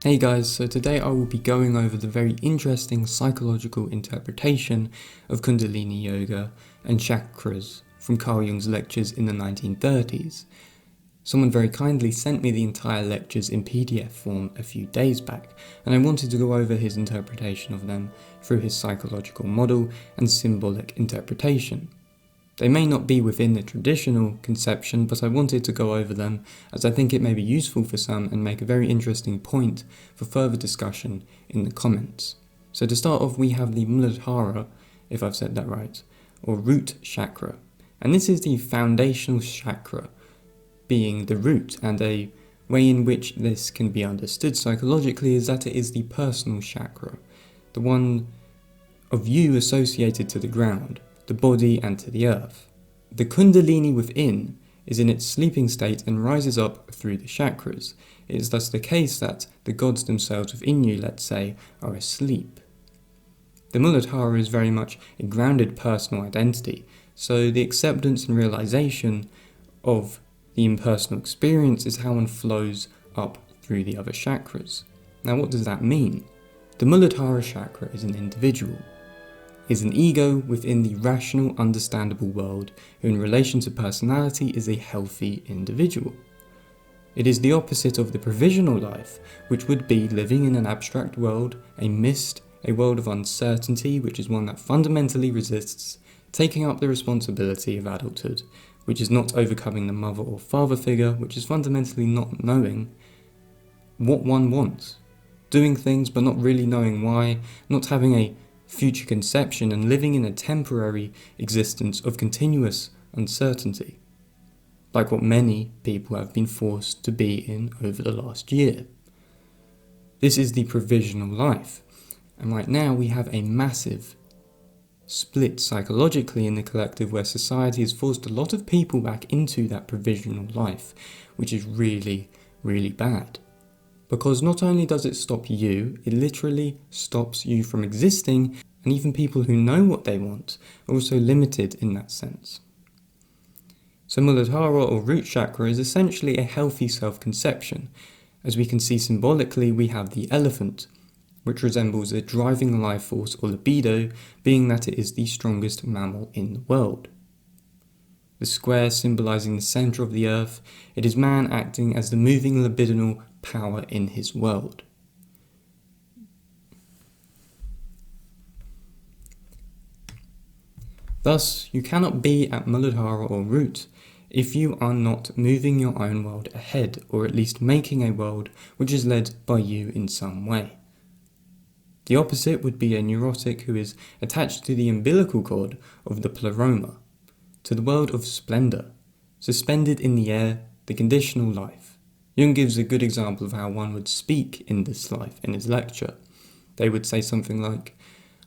Hey guys, so today I will be going over the very interesting psychological interpretation of Kundalini Yoga and chakras from Carl Jung's lectures in the 1930s. Someone very kindly sent me the entire lectures in PDF form a few days back, and I wanted to go over his interpretation of them through his psychological model and symbolic interpretation. They may not be within the traditional conception, but I wanted to go over them as I think it may be useful for some and make a very interesting point for further discussion in the comments. So to start off, we have the muladhara, if I've said that right, or root chakra. And this is the foundational chakra, being the root, and a way in which this can be understood psychologically is that it is the personal chakra, the one of you associated to the ground, the body and to the earth. The Kundalini within is in its sleeping state and rises up through the chakras. It is thus the case that the gods themselves within you, let's say, are asleep. The muladhara is very much a grounded personal identity, so the acceptance and realization of the impersonal experience is how one flows up through the other chakras. Now what does that mean? The muladhara chakra is an individual, is an ego within the rational, understandable world who in relation to personality is a healthy individual. It is the opposite of the provisional life, which would be living in an abstract world, a mist, a world of uncertainty, which is one that fundamentally resists taking up the responsibility of adulthood, which is not overcoming the mother or father figure, which is fundamentally not knowing what one wants, doing things but not really knowing why, not having a future conception, and living in a temporary existence of continuous uncertainty, like what many people have been forced to be in over the last year. This is the provisional life, and right now we have a massive split psychologically in the collective where society has forced a lot of people back into that provisional life, which is really, really bad. Because not only does it stop you, it literally stops you from existing, and even people who know what they want are also limited in that sense. So Muladhara or root chakra is essentially a healthy self-conception. As we can see symbolically, we have the elephant, which resembles a driving life force or libido, being that it is the strongest mammal in the world. The square symbolizing the center of the earth, it is man acting as the moving libidinal power in his world. Thus, you cannot be at Muladhara or root if you are not moving your own world ahead, or at least making a world which is led by you in some way. The opposite would be a neurotic who is attached to the umbilical cord of the pleroma, to the world of splendor, suspended in the air, the conditional life. Jung gives a good example of how one would speak in this life in his lecture. They would say something like,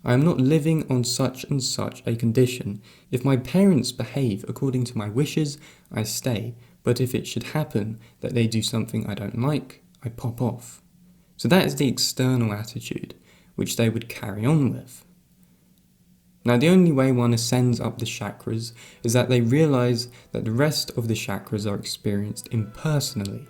I am not living on such and such a condition. If my parents behave according to my wishes, I stay, but if it should happen that they do something I don't like, I pop off. So that is the external attitude, which they would carry on with. Now the only way one ascends up the chakras is that they realize that the rest of the chakras are experienced impersonally,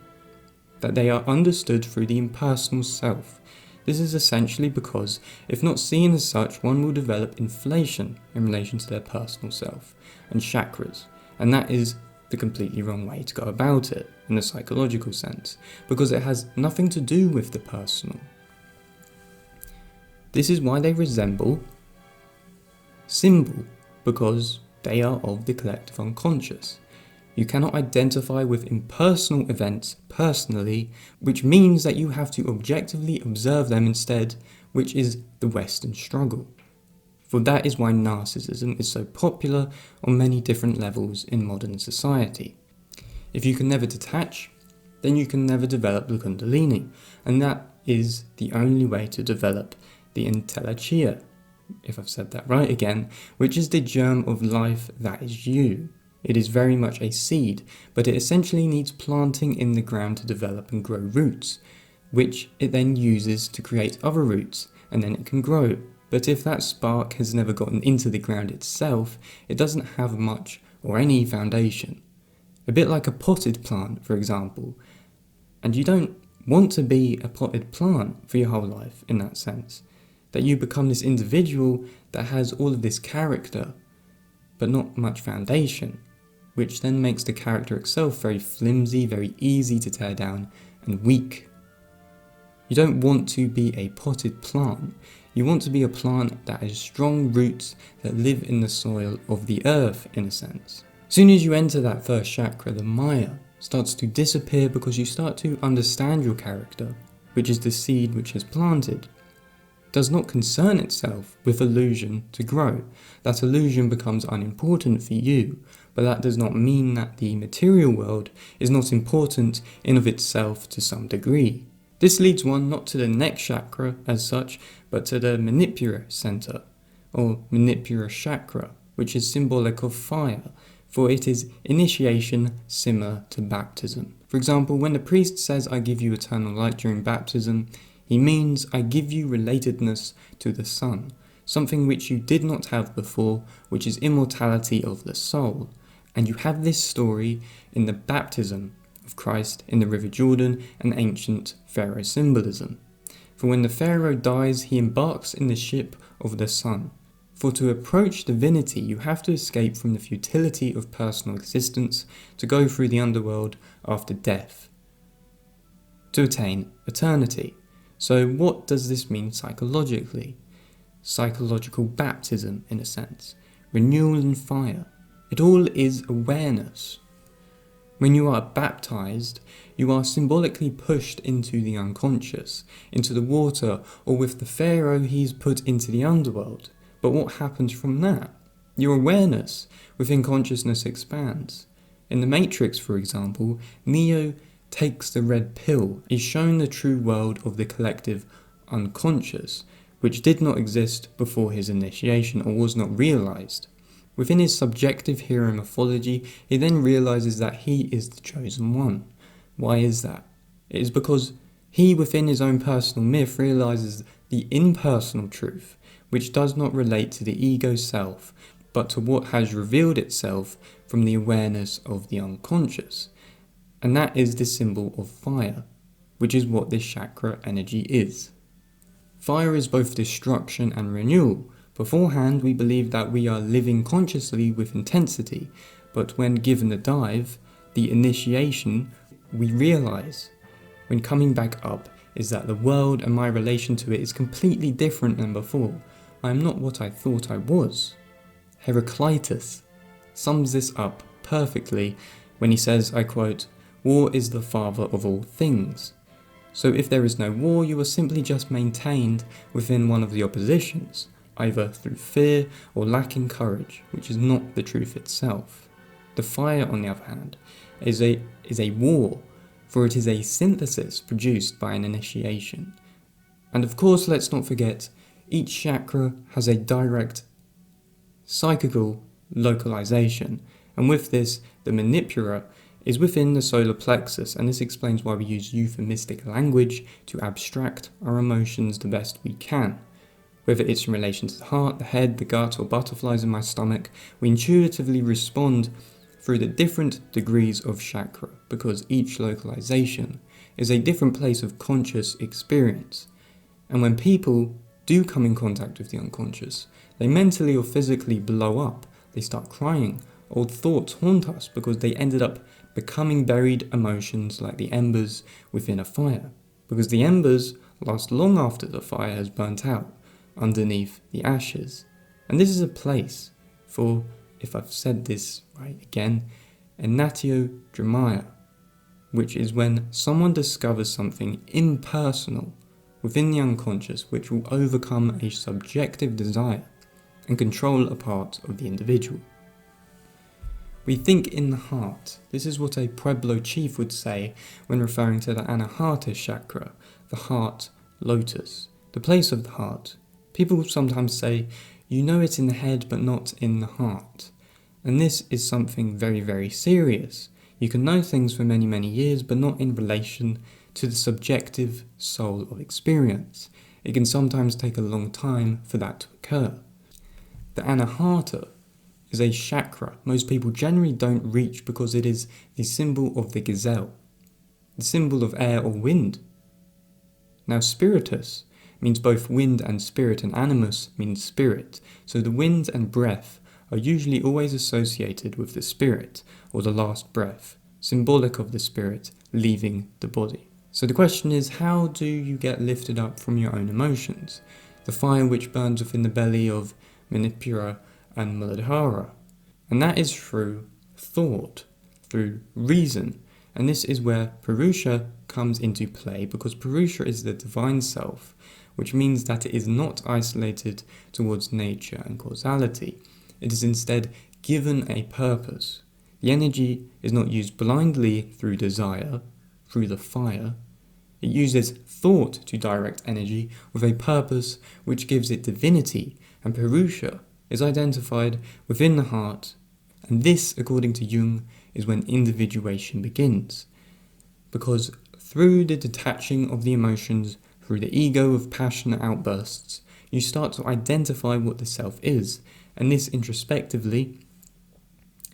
that they are understood through the impersonal self. This is essentially because, if not seen as such, one will develop inflation in relation to their personal self and chakras, and that is the completely wrong way to go about it in a psychological sense, because it has nothing to do with the personal. This is why they resemble symbol, because they are of the collective unconscious. You cannot identify with impersonal events personally, which means that you have to objectively observe them instead, which is the Western struggle. For that is why narcissism is so popular on many different levels in modern society. If you can never detach, then you can never develop the Kundalini, and that is the only way to develop the intelligence, if I've said that right again, which is the germ of life that is you. It is very much a seed, but it essentially needs planting in the ground to develop and grow roots, which it then uses to create other roots, and then it can grow. But if that spark has never gotten into the ground itself, it doesn't have much or any foundation. A bit like a potted plant, for example. And you don't want to be a potted plant for your whole life in that sense. That you become this individual that has all of this character, but not much foundation, which then makes the character itself very flimsy, very easy to tear down, and weak. You don't want to be a potted plant. You want to be a plant that has strong roots that live in the soil of the earth, in a sense. As soon as you enter that first chakra, the Maya starts to disappear because you start to understand your character, which is the seed which is planted. It does not concern itself with illusion to grow. That illusion becomes unimportant for you, but that does not mean that the material world is not important in of itself to some degree. This leads one not to the next chakra as such, but to the manipura center, or manipura chakra, which is symbolic of fire, for it is initiation similar to baptism. For example, when the priest says, "I give you eternal light" during baptism, he means, I give you relatedness to the sun, something which you did not have before, which is immortality of the soul. And you have this story in the baptism of Christ in the River Jordan and ancient Pharaoh symbolism. For when the Pharaoh dies, he embarks in the ship of the sun. For to approach divinity, you have to escape from the futility of personal existence, to go through the underworld after death, to attain eternity. So what does this mean psychologically? Psychological baptism, in a sense. Renewal and fire. It all is awareness. When you are baptized, you are symbolically pushed into the unconscious, into the water, or with the Pharaoh he's put into the underworld. But what happens from that? Your awareness within consciousness expands. In the Matrix, for example, Neo takes the red pill, is shown the true world of the collective unconscious, which did not exist before his initiation or was not realized. Within his subjective hero mythology, he then realizes that he is the chosen one. Why is that? It is because he, within his own personal myth, realizes the impersonal truth, which does not relate to the ego self, but to what has revealed itself from the awareness of the unconscious. And that is the symbol of fire, which is what this chakra energy is. Fire is both destruction and renewal. Beforehand, we believe that we are living consciously with intensity, but when given the dive, the initiation, we realize, when coming back up, is that the world and my relation to it is completely different than before. I am not what I thought I was. Heraclitus sums this up perfectly when he says, I quote, "War is the father of all things." So if there is no war, you are simply just maintained within one of the oppositions, either through fear or lacking courage, which is not the truth itself. The fire, on the other hand, is a war, for it is a synthesis produced by an initiation. And of course, let's not forget, each chakra has a direct psychical localization, and with this, the manipura is within the solar plexus, and this explains why we use euphemistic language to abstract our emotions the best we can. Whether it's in relation to the heart, the head, the gut, or butterflies in my stomach, we intuitively respond through the different degrees of chakra, because each localization is a different place of conscious experience. And when people do come in contact with the unconscious, they mentally or physically blow up, they start crying, old thoughts haunt us because they ended up becoming buried emotions like the embers within a fire, because the embers last long after the fire has burnt out, underneath the ashes. And this is a place for, if I've said this right again, anatio-dramaya, which is when someone discovers something impersonal within the unconscious which will overcome a subjective desire and control a part of the individual. We think in the heart. This is what a Pueblo chief would say when referring to the anahata chakra, the heart lotus, the place of the heart. People sometimes say, you know it in the head but not in the heart. And this is something very, very serious. You can know things for many, many years, but not in relation to the subjective soul of experience. It can sometimes take a long time for that to occur. The anahata is a chakra most people generally don't reach because it is the symbol of the gazelle, the symbol of air or wind, Now spiritus means both wind and spirit, and animus means spirit, so the wind and breath are usually always associated with the spirit, or the last breath, symbolic of the spirit leaving the body. So the question is, how do you get lifted up from your own emotions? The fire which burns within the belly of manipura and muladhara. And that is through thought, through reason. And this is where Purusha comes into play, because Purusha is the divine self, which means that it is not isolated towards nature and causality. It is instead given a purpose. The energy is not used blindly through desire, through the fire. It uses thought to direct energy with a purpose which gives it divinity, and Purusha is identified within the heart. And this, according to Jung, is when individuation begins. Because through the detaching of the emotions, through the ego of passionate outbursts, you start to identify what the self is. And this introspectively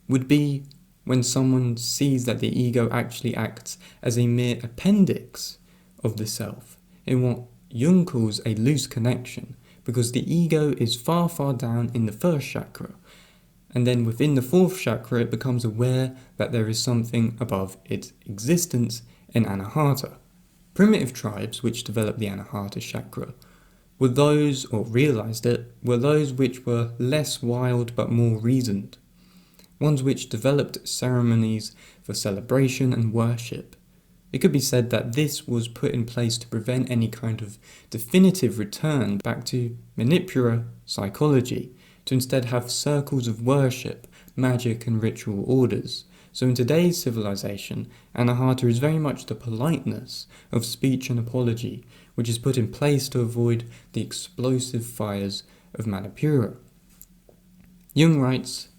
would be when someone sees that the ego actually acts as a mere appendix of the self, in what Jung calls a loose connection, because the ego is far, far down in the first chakra. And then within the fourth chakra, it becomes aware that there is something above its existence in anahata. Primitive tribes which developed the anahata chakra were those, or realized it, were those which were less wild but more reasoned. Ones which developed ceremonies for celebration and worship. It could be said that this was put in place to prevent any kind of definitive return back to manipura psychology, to instead have circles of worship, magic and ritual orders. So in today's civilization, anahata is very much the politeness of speech and apology, which is put in place to avoid the explosive fires of manipura. Jung writes,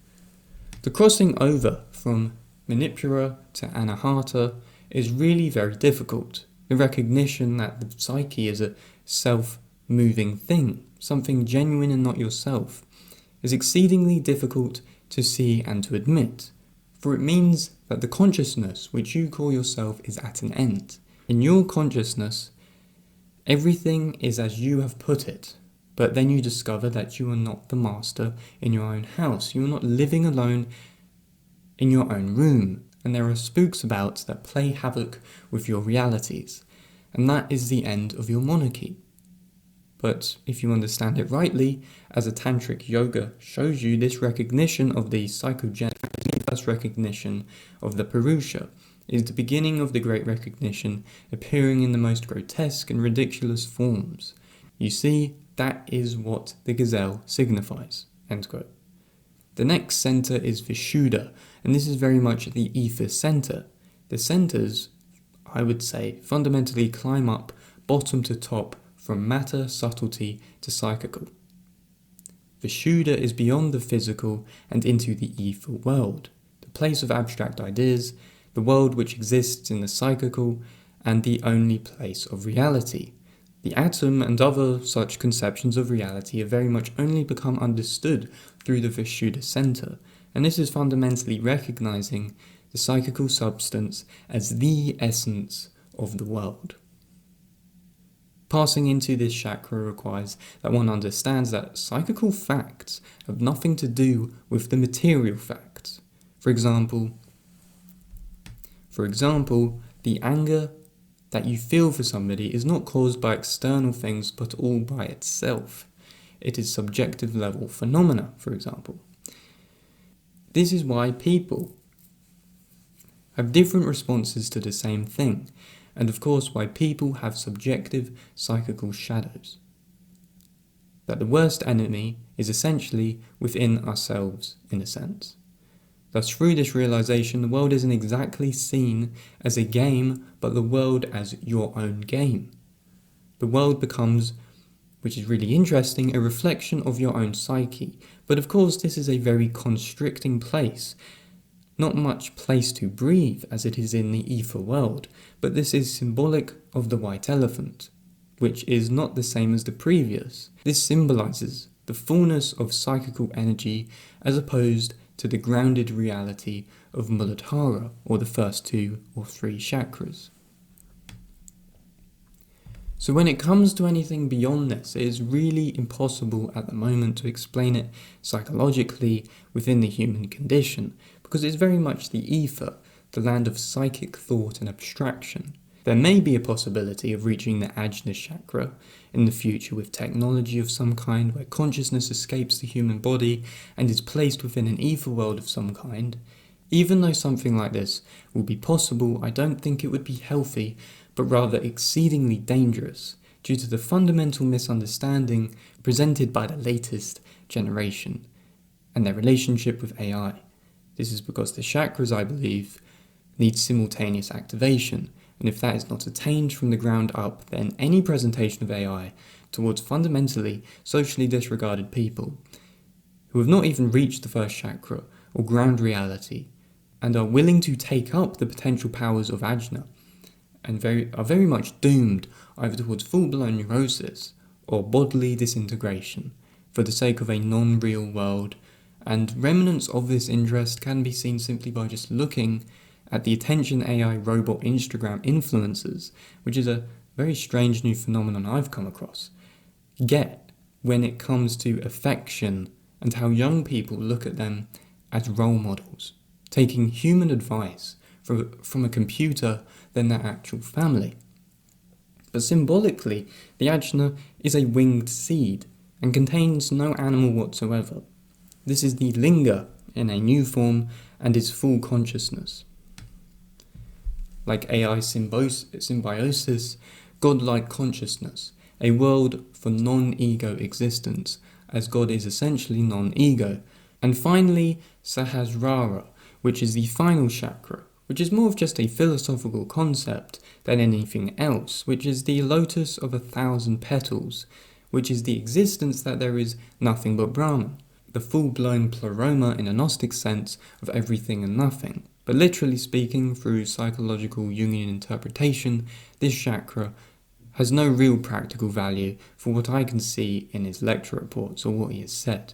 the crossing over from manipura to anahata is really very difficult. The recognition that the psyche is a self-moving thing, something genuine and not yourself, is exceedingly difficult to see and to admit. For it means that the consciousness which you call yourself is at an end. In your consciousness, everything is as you have put it, but then you discover that you are not the master in your own house. You are not living alone in your own room, and there are spooks about that play havoc with your realities, and that is the end of your monarchy. But if you understand it rightly, as a tantric yoga shows you, this recognition of the psychogenic, first recognition of the Purusha, is the beginning of the great recognition appearing in the most grotesque and ridiculous forms. You see, that is what the gazelle signifies. End quote. The next center is veshuda, and this is very much the ether center. The centers, I would say, fundamentally climb up bottom to top from matter, subtlety to psychical. Veshuda is beyond the physical and into the ether world, the place of abstract ideas, the world which exists in the psychical, and the only place of reality. The atom and other such conceptions of reality have very much only become understood through the veshuda center, and this is fundamentally recognizing the psychical substance as the essence of the world. Passing into this chakra requires that one understands that psychical facts have nothing to do with the material facts. For example, the anger that you feel for somebody is not caused by external things but all by itself. It is subjective level phenomena, for example. This is why people have different responses to the same thing, and of course why people have subjective psychical shadows. That the worst enemy is essentially within ourselves, in a sense. Thus, through this realization, the world isn't exactly seen as a game, but the world as your own game. The world becomes, which is really interesting, a reflection of your own psyche. But of course, this is a very constricting place. Not much place to breathe as it is in the ether world, but this is symbolic of the white elephant, which is not the same as the previous. This symbolizes the fullness of psychical energy as opposed to the grounded reality of muladhara, or the first 2 or 3 chakras. So when it comes to anything beyond this, it is really impossible at the moment to explain it psychologically within the human condition, because it's very much the ether, the land of psychic thought and abstraction. There may be a possibility of reaching the ajna chakra in the future with technology of some kind, where consciousness escapes the human body and is placed within an ether world of some kind. Even though something like this will be possible, I don't think it would be healthy, but rather exceedingly dangerous, due to the fundamental misunderstanding presented by the latest generation and their relationship with AI. This is because the chakras, I believe, need simultaneous activation, and if that is not attained from the ground up, then any presentation of AI towards fundamentally socially disregarded people, who have not even reached the first chakra or ground reality, and are willing to take up the potential powers of ajna, and are very much doomed either towards full-blown neurosis or bodily disintegration for the sake of a non-real world. And remnants of this interest can be seen simply by just looking at the attention AI robot Instagram influencers, which is a very strange new phenomenon I've come across, get when it comes to affection and how young people look at them as role models, taking human advice from a computer than their actual family. But symbolically, the ajna is a winged seed and contains no animal whatsoever. This is the linga in a new form and is full consciousness. Like AI symbiosis, godlike consciousness, a world for non-ego existence, as God is essentially non-ego. And finally, Sahasrara, which is the final chakra, which is more of just a philosophical concept than anything else, which is the lotus of 1,000 petals, which is the existence that there is nothing but Brahman, the full-blown pleroma in a Gnostic sense of everything and nothing. But literally speaking, through psychological Jungian interpretation, this chakra has no real practical value for what I can see in his lecture reports or what he has said.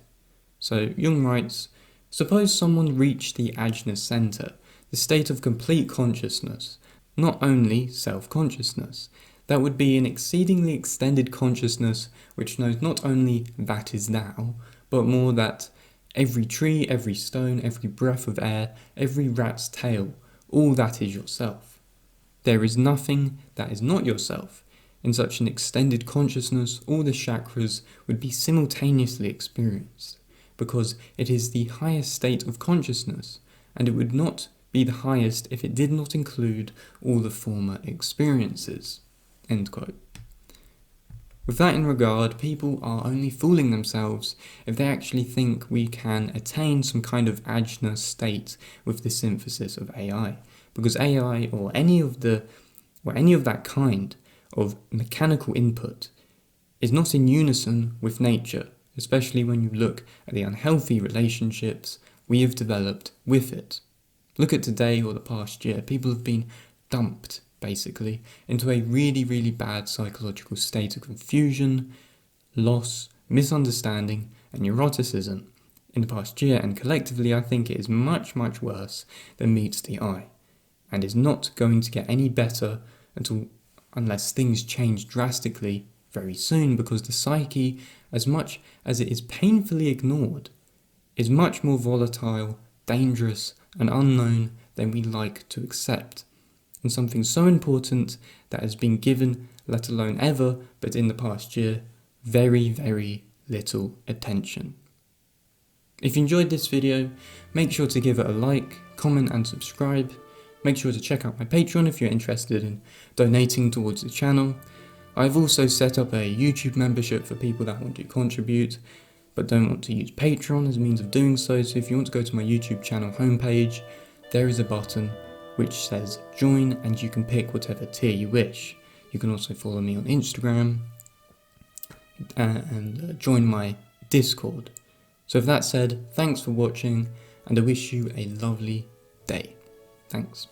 So Jung writes, suppose someone reached the ajna center, the state of complete consciousness, not only self-consciousness. That would be an exceedingly extended consciousness which knows not only that is thou, but more that every tree, every stone, every breath of air, every rat's tail, all that is yourself. There is nothing that is not yourself. In such an extended consciousness, all the chakras would be simultaneously experienced, because it is the highest state of consciousness, and it would not be the highest if it did not include all the former experiences." End quote. With that in regard, people are only fooling themselves if they actually think we can attain some kind of ajna state with the synthesis of AI, because AI or any of that kind of mechanical input is not in unison with nature, especially when you look at the unhealthy relationships we have developed with it. Look at today or the past year. People have been dumped, basically, into a really, really bad psychological state of confusion, loss, misunderstanding, and neuroticism in the past year, and collectively I think it is much, much worse than meets the eye, and is not going to get any better unless things change drastically very soon, because the psyche, as much as it is painfully ignored, is much more volatile, dangerous, and unknown than we like to accept, and something so important that has been given, let alone ever, but in the past year, very, very little attention. If you enjoyed this video, make sure to give it a like, comment and subscribe. Make sure to check out my Patreon if you're interested in donating towards the channel. I've also set up a YouTube membership for people that want to contribute but don't want to use Patreon as a means of doing so. So if you want to go to my YouTube channel homepage, there is a button which says join, and you can pick whatever tier you wish. You can also follow me on Instagram and join my Discord. So with that said, thanks for watching, and I wish you a lovely day. Thanks.